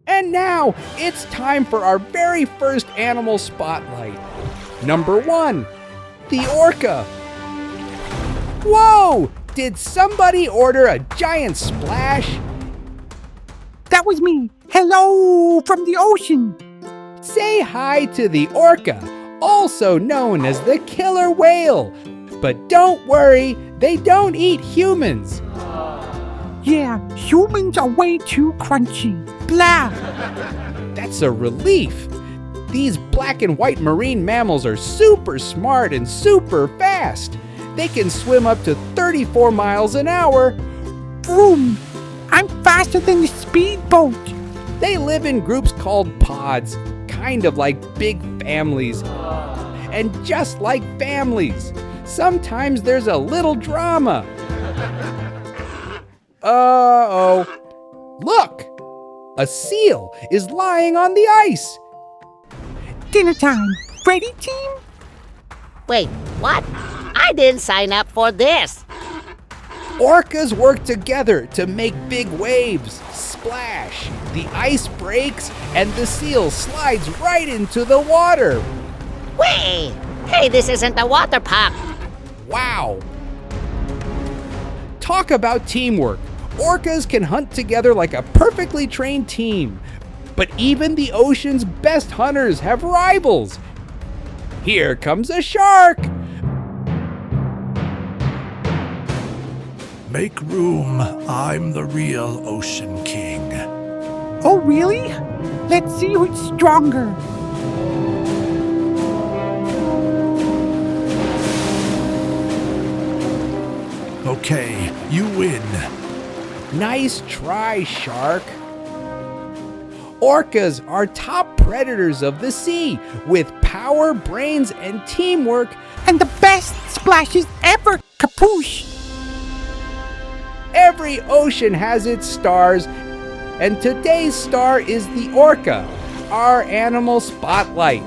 And now it's time for our very first animal spotlight. Number 1, the orca. Whoa! Did somebody order a giant splash? That was me. Hello from the ocean. Say hi to the orca, also known as the killer whale. But don't worry, they don't eat humans. Yeah, humans are way too crunchy. Blah. That's a relief. These black and white marine mammals are super smart and super fast. They can swim up to 34 miles an hour. Boom. I'm faster than the speedboat. They live in groups called pods, kind of like big families. And just like families, sometimes there's a little drama. Uh-oh. Look! A seal is lying on the ice. Dinner time. Ready, team? Wait, what? I didn't sign up for this. Orcas work together to make big waves. Splash! The ice breaks and the seal slides right into the water. Wait! Hey, this isn't a water park. Wow! Talk about teamwork. Orcas can hunt together like a perfectly trained team. But even the ocean's best hunters have rivals. Here comes a shark. Make room, I'm the real Ocean King. Oh, really? Let's see who's stronger. Okay, you win. Nice try, shark. Orcas are top predators of the sea with power, brains, and teamwork. And the best splashes ever, Kapoosh. Every ocean has its stars, and today's star is the orca, our animal spotlight.